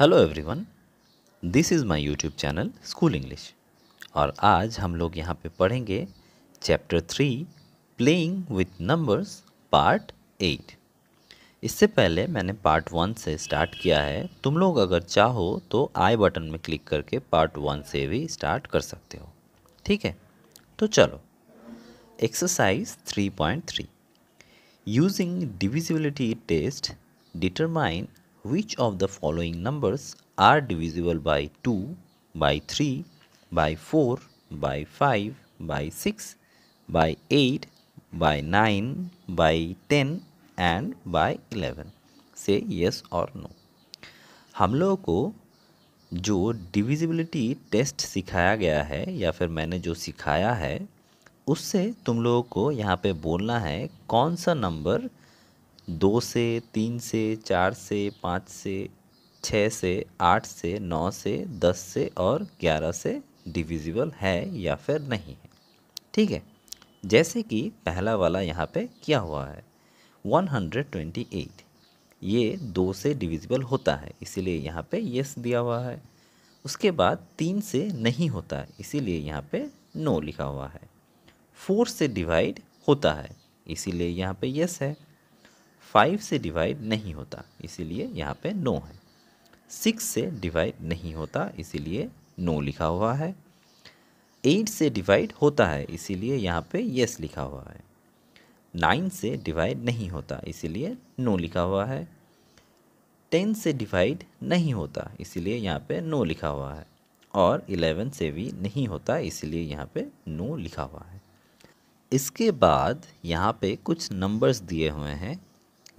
Hello everyone, this is my YouTube channel school English. और आज हम लोग यहाँ पे पढ़ेंगे chapter 3 playing with numbers part 8। इससे पहले मैंने पार्ट 1 से स्टार्ट किया है। तुम लोग अगर चाहो तो आई बटन में क्लिक करके पार्ट 1 से भी स्टार्ट कर सकते हो। ठीक है, तो चलो exercise 3.3 Using divisibility test, determine which of the following numbers are divisible by 2, by 3, by 4, by 5, by 6, by 8, by 9, by 10 and by 11. Say yes or no. हम लोगों को जो डिविजिबिलिटी टेस्ट सिखाया गया है या फिर मैंने जो सिखाया है उससे तुम लोगों को यहाँ पे बोलना है कौन सा नंबर 2 से 3 से 4 से 5 से 6 से 8 से 9 से 10 से और 11 से डिविजिबल है या फिर नहीं है। ठीक है, जैसे कि पहला वाला यहाँ पे किया हुआ है 128, ये 2 से डिविजिबल होता है इसीलिए यहाँ पे यस दिया हुआ है। उसके बाद 3 से नहीं होता है इसीलिए यहाँ पे नो लिखा हुआ है। 4 से डिवाइड होता है इसीलिए यहाँ पे यस है। 5 से डिवाइड नहीं होता इसीलिए यहाँ पे नो है। 6 से डिवाइड नहीं होता इसीलिए नो लिखा हुआ है। 8 से डिवाइड होता है इसीलिए यहाँ पे यस लिखा हुआ है। 9 से डिवाइड नहीं होता इसीलिए नो लिखा हुआ है। 10 से डिवाइड नहीं होता इसीलिए यहाँ पे नो लिखा हुआ है। और 11 से भी नहीं होता इसीलिए यहाँ पे नो लिखा हुआ है। इसके बाद यहाँ पे कुछ नंबर्स दिए हुए हैं।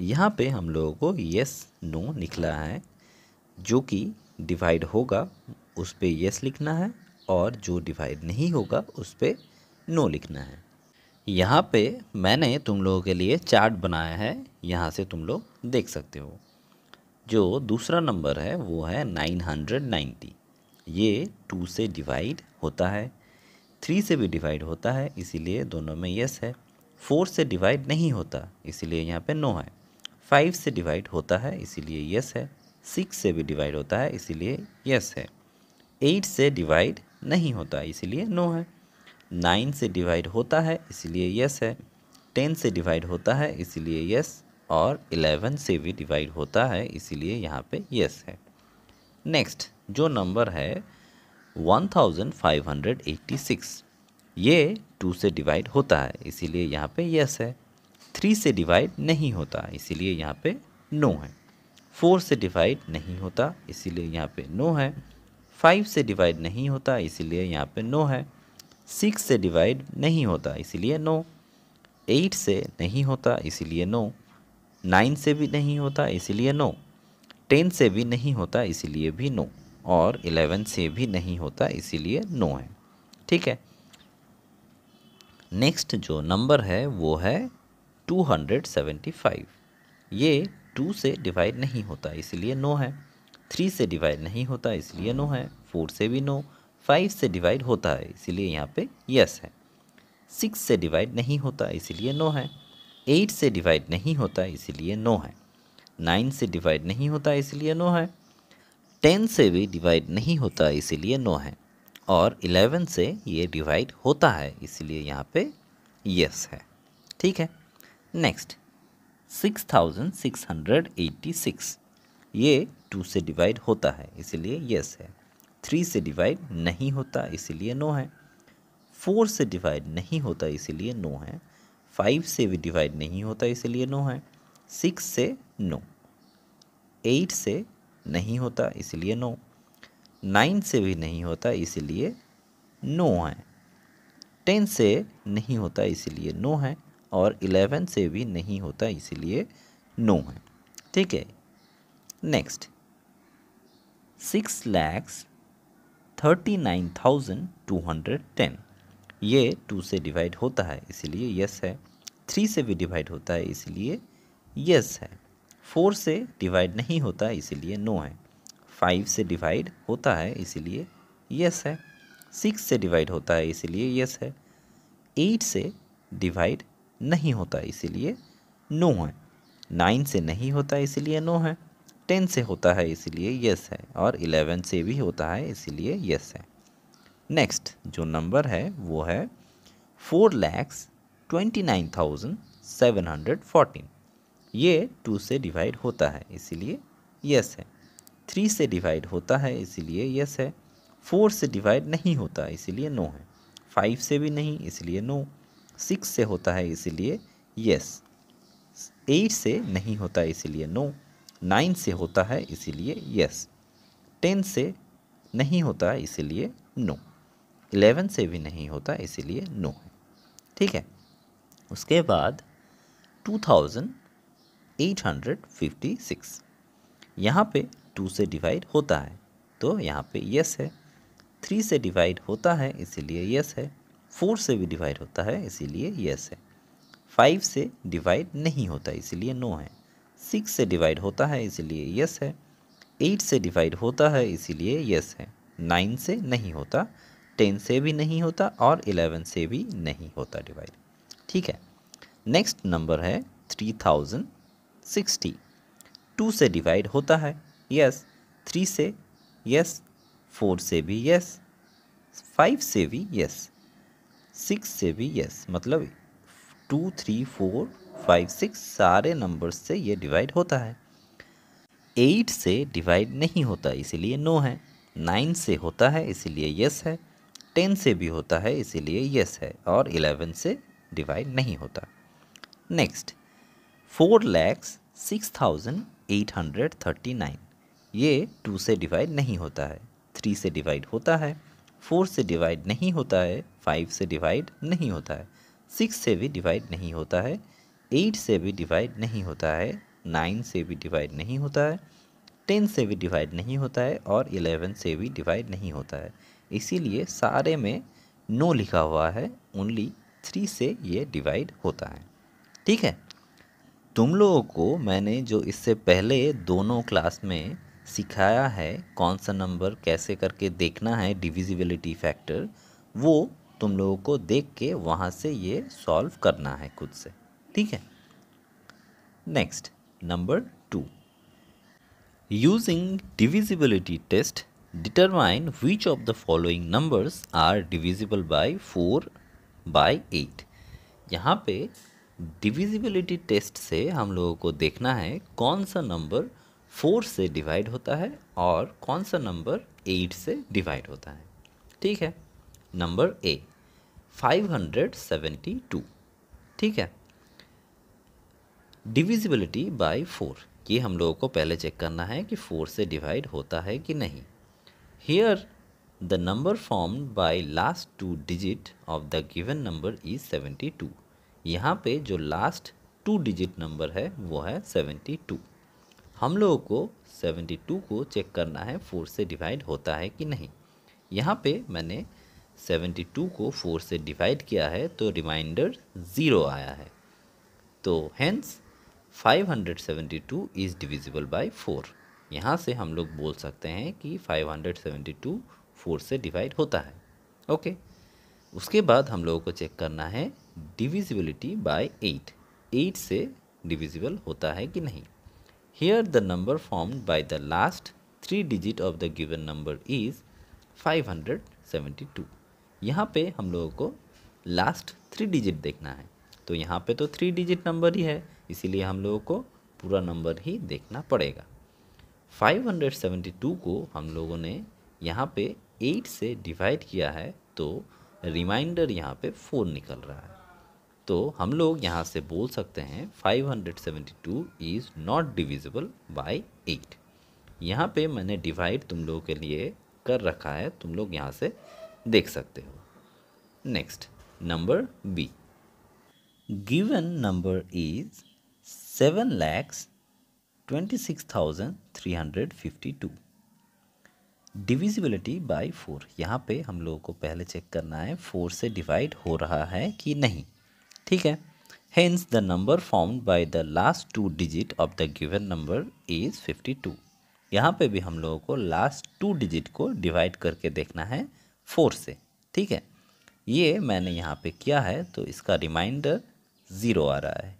यहाँ पे हम लोगों को यस नो निकला है। जो कि डिवाइड होगा उस पे यस लिखना है और जो डिवाइड नहीं होगा उस पे नो लिखना है। यहाँ पे मैंने तुम लोगों के लिए चार्ट बनाया है, यहाँ से तुम लोग देख सकते हो। जो दूसरा नंबर है वो है 990। ये 2 से डिवाइड होता है, 3 से भी डिवाइड होता है इसीलिए दोनों में यस है। 4 से डिवाइड नहीं होता इसीलिए यहाँ पे नो है। 5 से डिवाइड होता है इसीलिए यस है। 6 से भी डिवाइड होता है इसीलिए यस है। 8 से डिवाइड नहीं होता इसीलिए नो है। 9 से डिवाइड होता है इसीलिए यस है। 10 से डिवाइड होता है इसीलिए यस और 11 से भी डिवाइड होता है इसीलिए यहाँ पे यस है। नेक्स्ट जो नंबर है 1586, ये 2 से डिवाइड होता है इसीलिए यहाँ पे यस है। 3 से डिवाइड नहीं होता इसीलिए यहाँ पे नो है। 4 से डिवाइड नहीं होता इसीलिए यहाँ पे नो है। 5 से डिवाइड नहीं होता इसीलिए यहाँ पे नो है। 6 से डिवाइड नहीं होता इसीलिए नो। 8 से नहीं होता इसीलिए नो। 9 से भी नहीं होता इसीलिए नो। 10 से भी नहीं होता इसीलिए भी नो और 11 से भी नहीं होता इसीलिए नो है। ठीक है, नेक्स्ट जो नंबर है वो है 275। ये 2 से डिवाइड नहीं होता इसीलिए नो है। 3 से डिवाइड नहीं होता इसलिए नो है। 4 से भी नो। 5 से डिवाइड होता है इसीलिए यहाँ पे यस है। 6 से डिवाइड नहीं होता इसीलिए नो है। 8 से डिवाइड नहीं होता इसीलिए नो है। 9 से डिवाइड नहीं होता इसीलिए नो है। 10 से भी डिवाइड नहीं होता इसीलिए नो है और 11 से ये डिवाइड होता है इसीलिए यहाँ पे यस है। ठीक है, नेक्स्ट 6686, ये 2 से डिवाइड होता है इसीलिए यस है। 3 से डिवाइड नहीं होता इसीलिए नो है। 4 से डिवाइड नहीं होता इसीलिए नो है। 5 से भी डिवाइड नहीं होता इसीलिए नो है। 6 से नो। 8 से नहीं होता इसलिए नो। 9 से भी नहीं होता इसलिए नो है। 10 से नहीं होता इसलिए नो है और 11 से भी नहीं होता इसलिए नो है। ठीक है, नेक्स्ट 6,39,210, ये 2 से डिवाइड होता है इसलिए यस है। 3 से भी डिवाइड होता है इसलिए यस है। 4 से डिवाइड नहीं होता इसीलिए नो है। 5 से डिवाइड होता है इसीलिए यस है। 6 से डिवाइड होता है इसीलिए यस है। 8 से डिवाइड नहीं होता इसीलिए नो है। 9 से नहीं होता इसीलिए नो है। 10 से होता है इसीलिए यस है, और 11 से भी होता है इसीलिए यस है। नेक्स्ट जो नंबर है वो है 4,29,714। ये 2 से डिवाइड होता है इसीलिए यस है। 3 से डिवाइड होता है इसीलिए यस है। 4 से डिवाइड नहीं होता इसीलिए नो है। 5 से भी नहीं इसलिए नो। 6 से होता है इसीलिए यस। 8 से नहीं होता इसीलिए नो। 9 से होता है इसीलिए यस। 10 से नहीं होता इसीलिए नो। 11 से भी नहीं होता इसीलिए नो है। ठीक है, उसके बाद 2856, यहाँ पे 2 से डिवाइड होता है तो यहाँ पे यस है। 3 से डिवाइड होता है इसीलिए यस है। 4 से भी डिवाइड होता है इसीलिए यस है। 5 से डिवाइड नहीं होता इसीलिए नो है। 6 से डिवाइड होता है इसीलिए यस है। 8 से डिवाइड होता है इसीलिए यस है। 9 से नहीं होता, 10 से भी नहीं होता और 11 से भी नहीं होता डिवाइड। ठीक है, नेक्स्ट नंबर है 3060। 2 से डिवाइड होता है यस। 3 से यस। 4 से भी यस। 5 से भी यस। 6 से भी यस। मतलब 2, 3, 4, 5, 6 सारे नंबर्स से ये डिवाइड होता है। 8 से डिवाइड नहीं होता इसीलिए नो है। 9 से होता है इसीलिए यस है। 10 से भी होता है इसीलिए यस है और 11 से डिवाइड नहीं होता। नेक्स्ट 4,06,839, ये 2 से डिवाइड नहीं होता है। 3 से डिवाइड होता है। 4 से डिवाइड नहीं होता है। 5 से डिवाइड नहीं होता है। 6 से भी डिवाइड नहीं होता है। 8 से भी डिवाइड नहीं होता है। 9 से भी डिवाइड नहीं होता है। 10 से भी डिवाइड नहीं होता है और 11 से भी डिवाइड नहीं होता है। इसीलिए सारे में नो लिखा हुआ है, ओनली 3 से ये डिवाइड होता है। ठीक है, तुम लोगों को मैंने जो इससे पहले दोनों क्लास में सिखाया है कौन सा नंबर कैसे करके देखना है डिविजिबिलिटी फैक्टर, वो तुम लोगों को देख के वहाँ से ये सॉल्व करना है खुद से। ठीक है, next number 2, using divisibility test determine which of the following numbers are divisible by 4 by 8। यहाँ पे डिविजिबिलिटी टेस्ट से हम लोगों को देखना है कौन सा नंबर 4 से डिवाइड होता है और कौन सा नंबर 8 से डिवाइड होता है। ठीक है, नंबर ए 572। ठीक है, डिविजिबिलिटी बाय 4, ये हम लोगों को पहले चेक करना है कि 4 से डिवाइड होता है कि नहीं। Here the number formed by last 2 digit of the given number is 72। यहाँ पे जो लास्ट 2 डिजिट नंबर है वो है 72। हम लोगों को 72 को चेक करना है 4 से डिवाइड होता है कि नहीं। यहाँ पे मैंने 72 को 4 से डिवाइड किया है तो रिमाइंडर 0 आया है, तो हेंस 572 इज़ डिविजिबल बाय 4। यहाँ से हम लोग बोल सकते हैं कि 572 4 से डिवाइड होता है। ओके, उसके बाद हम लोगों को चेक करना है डिविजिबिलिटी बाय 8, 8 से डिविजिबल होता है कि नहीं। Here the number formed by the last 3 digit of the given number is 572। यहाँ पे हम लोगों को लास्ट 3 डिजिट देखना है, तो यहाँ पे तो 3 डिजिट नंबर ही है, इसीलिए हम लोगों को पूरा नंबर ही देखना पड़ेगा। 572 को हम लोगों ने यहाँ पे 8 से डिवाइड किया है तो रिमाइंडर यहाँ पे 4 निकल रहा है, तो हम लोग यहाँ से बोल सकते हैं 572 इज़ नॉट डिविजिबल बाय 8। यहाँ पे मैंने डिवाइड तुम लोगों के लिए कर रखा है, तुम लोग यहाँ से देख सकते हो। Next number B, given number is 7,26,352। Divisibility by 4, यहाँ पे हम लोगों को पहले चेक करना है 4 से डिवाइड हो रहा है कि नहीं। ठीक है, hence the number formed by the last 2 digit of the given number is 52। यहाँ पे भी हम लोगों को लास्ट 2 डिजिट को डिवाइड करके देखना है 4 से। ठीक है, ये मैंने यहाँ पे किया है तो इसका रिमाइंडर 0 आ रहा है,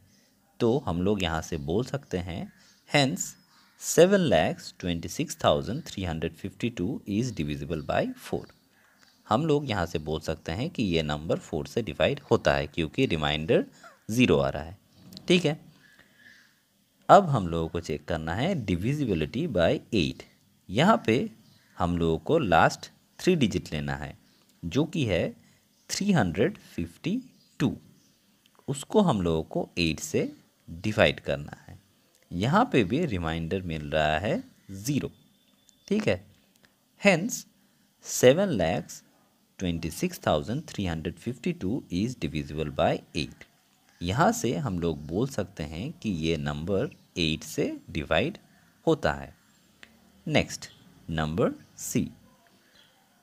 तो हम लोग यहाँ से बोल सकते हैं हेंस 7,26,352 इज़ डिविजिबल बाय 4। हम लोग यहाँ से बोल सकते हैं कि ये नंबर 4 से डिवाइड होता है क्योंकि रिमाइंडर 0 आ रहा है। ठीक है, अब हम लोगों को चेक करना है डिविजिबिलिटी बाय 8। यहाँ पे हम लोगों को लास्ट 3 डिजिट लेना है जो कि है 352। उसको हम लोगों को 8 से डिवाइड करना है। यहाँ पे भी रिमाइंडर मिल रहा है 0। ठीक है, हेंस 7,26,352 इज़ डिविजिबल बाय 8। यहाँ से हम लोग बोल सकते हैं कि ये नंबर 8 से डिवाइड होता है। Next, number C,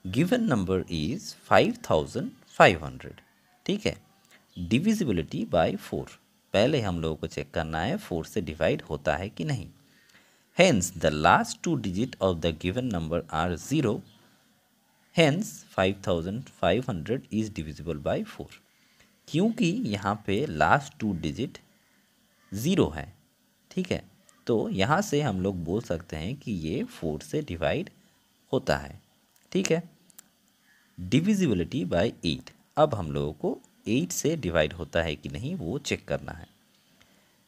given number is 5,500। ठीक है, डिविजिबिलिटी बाय 4। पहले हम लोगों को चेक करना है 4 से डिवाइड होता है कि नहीं। Hence the last 2 digit of the given number are 0। Hence 5,500 is divisible by 4। क्योंकि यहाँ पे लास्ट 2 डिजिट 0 है। ठीक है, तो यहाँ से हम लोग बोल सकते हैं कि ये 4 से डिवाइड होता है। ठीक है, डिविजिबिलिटी बाय 8। अब हम लोगों को 8 से डिवाइड होता है कि नहीं वो चेक करना है।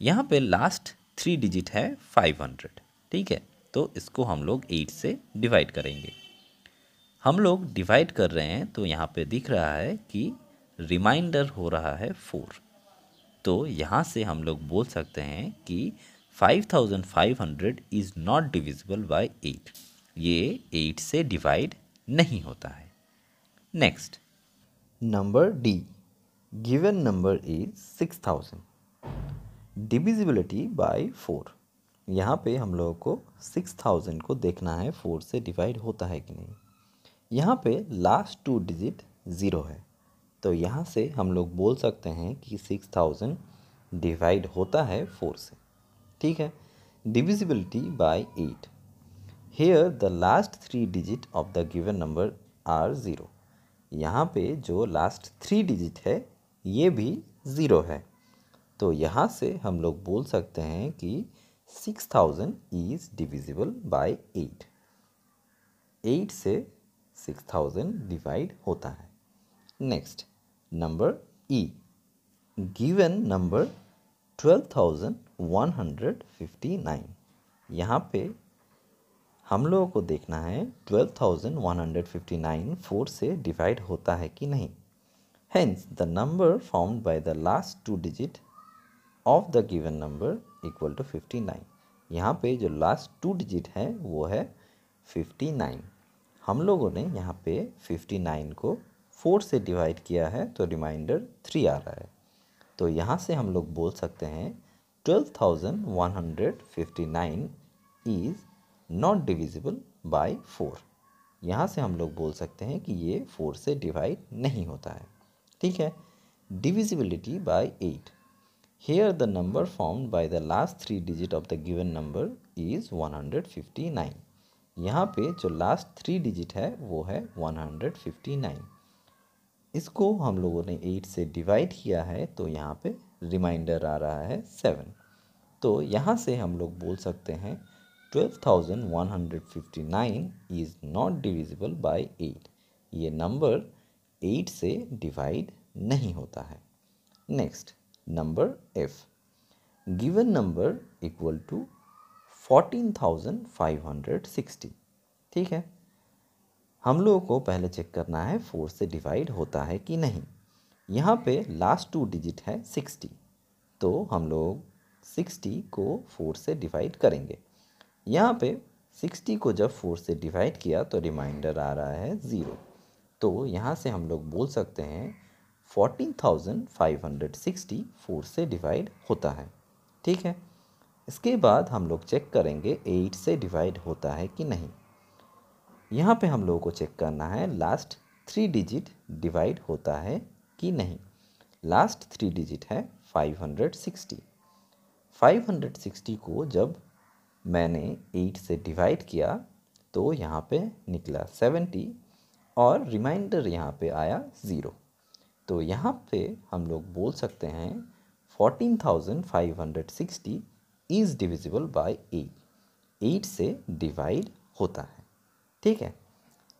यहाँ पे लास्ट 3 डिजिट है 500। ठीक है, तो इसको हम लोग 8 से डिवाइड करेंगे। हम लोग डिवाइड कर रहे हैं तो यहाँ पे दिख रहा है कि रिमाइंडर हो रहा है 4। तो यहाँ से हम लोग बोल सकते हैं कि 5,500 इज़ नॉट डिविजिबल बाय 8। ये 8 से डिवाइड नहीं होता है। Next, number D, given number is 6,000, divisibility by 4। यहाँ पे हम लोगों को 6,000 को देखना है 4 से डिवाइड होता है कि नहीं। यहाँ पे लास्ट 2 डिजिट 0 है, तो यहाँ से हम लोग बोल सकते हैं कि 6,000 डिवाइड होता है 4 से। ठीक है, divisibility by 8। Here the last 3 digit of the given number are 0। यहाँ पे जो लास्ट 3 डिजिट है ये भी 0 है, तो यहाँ से हम लोग बोल सकते हैं कि 6,000 इज़ डिविजिबल बाय 8। 8 से 6,000 डिवाइड होता है। नेक्स्ट, नंबर ई, गिवन नंबर 12,159। यहाँ पे हम लोगों को देखना है 12,159 4 से डिवाइड होता है कि नहीं। Hence the number found by the last 2 digit of the given number equal to 59। यहाँ पे जो लास्ट 2 डिजिट है वो है 59। हम लोगों ने यहाँ पे 59 को 4 से डिवाइड किया है तो रिमाइंडर 3 आ रहा है। तो यहाँ से हम लोग बोल सकते हैं 12,159 इज़ नॉट डिविजिबल बाय 4। यहाँ से हम लोग बोल सकते हैं कि ये 4 से डिवाइड नहीं होता है। ठीक है, divisibility by 8। Here the number formed by the last 3 digit of the given number is 159। यहाँ पे जो लास्ट 3 डिजिट है वो है 159। इसको हम लोगों ने 8 से डिवाइड किया है तो यहाँ पे रिमाइंडर आ रहा है 7। तो यहाँ से हम लोग बोल सकते हैं 12,159 इज़ नॉट डिविजिबल बाय 8। ये नंबर 8 से डिवाइड नहीं होता है। Next, number F, given number equal to 14,560। ठीक है, हम लोगों को पहले चेक करना है 4 से डिवाइड होता है कि नहीं। यहाँ पे लास्ट 2 डिजिट है 60, तो हम लोग 60 को 4 से डिवाइड करेंगे। यहाँ पे 60 को जब 4 से डिवाइड किया तो रिमाइंडर आ रहा है 0। तो यहाँ से हम लोग बोल सकते हैं 14,560 4 से डिवाइड होता है। ठीक है, इसके बाद हम लोग चेक करेंगे 8 से डिवाइड होता है कि नहीं। यहाँ पे हम लोगों को चेक करना है लास्ट 3 डिजिट डिवाइड होता है कि नहीं। लास्ट 3 डिजिट है 560। 560 को जब मैंने 8 से डिवाइड किया तो यहाँ पे निकला 70 और रिमाइंडर यहाँ पे आया 0। तो यहाँ पे हम लोग बोल सकते हैं 14,560 इज़ डिविजिबल बाय 8। 8 से डिवाइड होता है। ठीक है।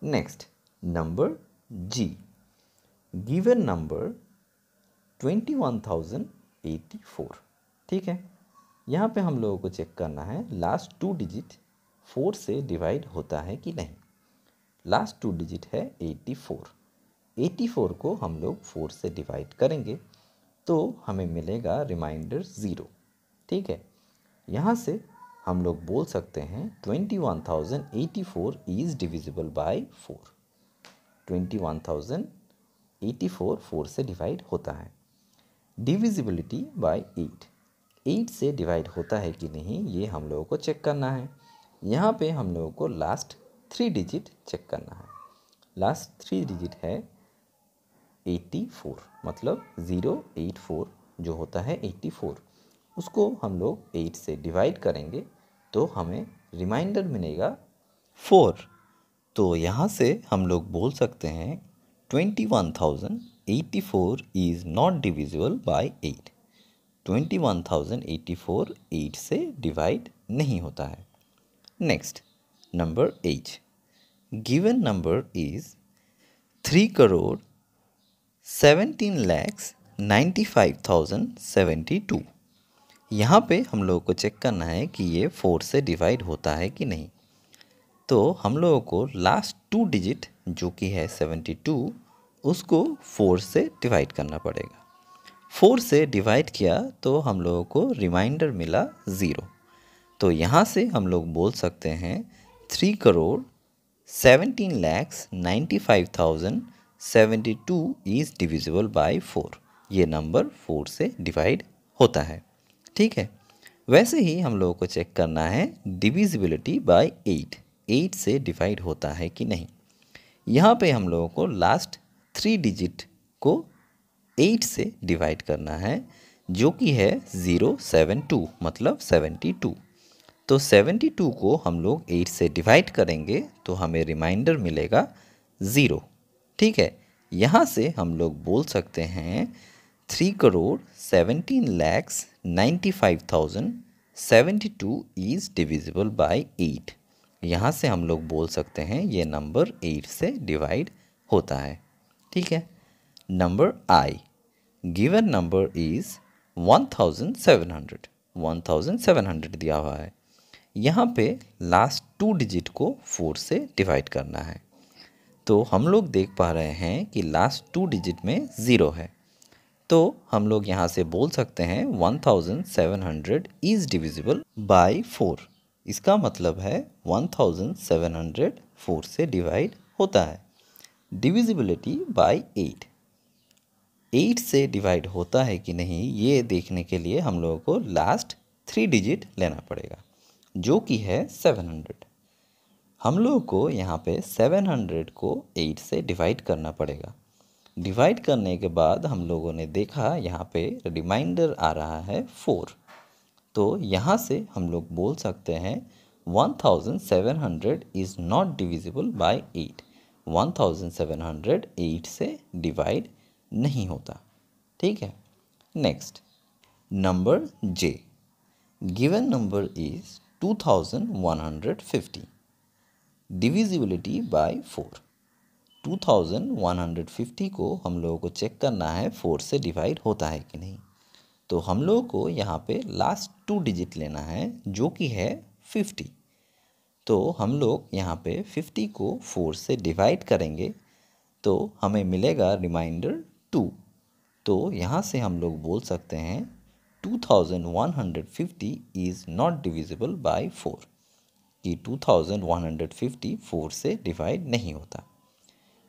नेक्स्ट नंबर जी, गिवन नंबर 21,084। ठीक है, यहाँ पे हम लोगों को चेक करना है लास्ट 2 डिजिट 4 से डिवाइड होता है कि नहीं। लास्ट 2 डिजिट है 84। 84 को हम लोग 4 से डिवाइड करेंगे तो हमें मिलेगा रिमाइंडर 0। ठीक है, यहाँ से हम लोग बोल सकते हैं 21,084 इज़ डिविजिबल बाय 4। 21,084 4 से डिवाइड होता है। डिविजिबिलिटी बाय 8 से डिवाइड होता है कि नहीं ये हम लोगों को चेक करना है। यहाँ पे हम लोगों को लास्ट 3 डिजिट चेक करना है। लास्ट 3 डिजिट है 84, मतलब 084 जो होता है 84, उसको हम लोग 8 से डिवाइड करेंगे तो हमें रिमाइंडर मिलेगा 4। तो यहाँ से हम लोग बोल सकते हैं 21,084 इज़ नॉट डिविजिबल बाय 8। 21,084 8 से डिवाइड नहीं होता है। Next number H, given number is 3,17,95,072। यहाँ पे हम लोगों को चेक करना है कि ये 4 से डिवाइड होता है कि नहीं। तो हम लोगों को लास्ट 2 डिजिट जो कि है 72, उसको 4 से डिवाइड करना पड़ेगा। 4 से डिवाइड किया तो हम लोगों को रिमाइंडर मिला 0। तो यहाँ से हम लोग बोल सकते हैं 3,17,95,072 इज़ डिविजिबल बाय 4। ये नंबर 4 से डिवाइड होता है। ठीक है, वैसे ही हम लोगों को चेक करना है डिविजिबिलिटी बाय 8 से डिवाइड होता है कि नहीं। यहाँ पे हम लोगों को लास्ट 3 डिजिट को 8 से डिवाइड करना है जो कि है 072, मतलब 72। तो 72 को हम लोग 8 से डिवाइड करेंगे तो हमें रिमाइंडर मिलेगा 0। ठीक है, यहाँ से हम लोग बोल सकते हैं 3,17,95,072 इज़ डिविजिबल बाय 8। यहाँ से हम लोग बोल सकते हैं ये नंबर 8 से डिवाइड होता है। ठीक है, number I, given number is 1,700 दिया हुआ है। यहाँ पे लास्ट 2 डिजिट को 4 से डिवाइड करना है। तो हम लोग देख पा रहे हैं कि लास्ट 2 डिजिट में 0 है, तो हम लोग यहाँ से बोल सकते हैं 1,700 इज़ डिविजिबल बाय 4। इसका मतलब है 1,700 4 से डिवाइड होता है। डिविजिबिलिटी बाय 8 से डिवाइड होता है कि नहीं ये देखने के लिए हम लोगों को लास्ट 3 डिजिट लेना पड़ेगा जो कि है 700। हम लोगों को यहाँ पे 700 को 8 से डिवाइड करना पड़ेगा। डिवाइड करने के बाद हम लोगों ने देखा यहाँ पे रिमाइंडर आ रहा है 4। तो यहाँ से हम लोग बोल सकते हैं 1,700 इज़ नॉट डिविजिबल बाय 8। 1,700 8 से डिवाइड नहीं होता। ठीक है, next number J, given number is 2,150, divisibility by 4। 2,150 को हम लोगों को चेक करना है 4 से डिवाइड होता है कि नहीं। तो हम लोगों को यहाँ पे लास्ट 2 डिजिट लेना है जो कि है 50। तो हम लोग यहाँ पे 50 को 4 से डिवाइड करेंगे तो हमें मिलेगा रिमाइंडर 2। तो यहाँ से हम लोग बोल सकते हैं 2,150 इज़ नॉट डिविजिबल बाय 4, कि 2,150 4 से डिवाइड नहीं होता।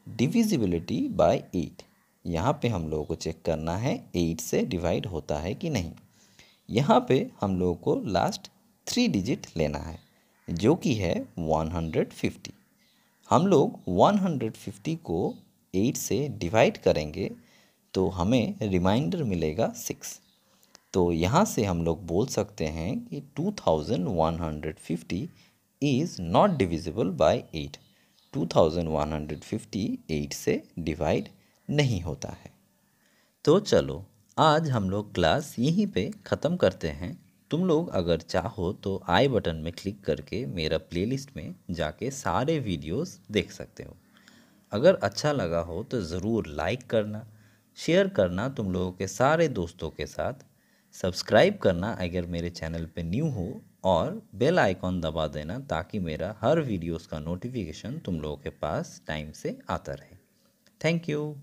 डिविजिबिलिटी बाय 8, यहाँ पे हम लोगों को चेक करना है 8 से डिवाइड होता है कि नहीं। यहाँ पे हम लोगों को लास्ट 3 डिजिट लेना है जो कि है 150। हम लोग 150 को 8 से डिवाइड करेंगे तो हमें रिमाइंडर मिलेगा 6। तो यहाँ से हम लोग बोल सकते हैं कि 2,150 इज़ नॉट डिविजिबल बाय 8। 2,150 8 से डिवाइड नहीं होता है। तो चलो आज हम लोग क्लास यहीं पे ख़त्म करते हैं। तुम लोग अगर चाहो तो आई बटन में क्लिक करके मेरा प्लेलिस्ट में जाके सारे वीडियोस देख सकते हो। अगर अच्छा लगा हो तो ज़रूर लाइक करना, शेयर करना तुम लोगों के सारे दोस्तों के साथ, सब्सक्राइब करना अगर मेरे चैनल पे न्यू हो, और बेल आइकॉन दबा देना ताकि मेरा हर वीडियोस का नोटिफिकेशन तुम लोगों के पास टाइम से आता रहे। Thank you.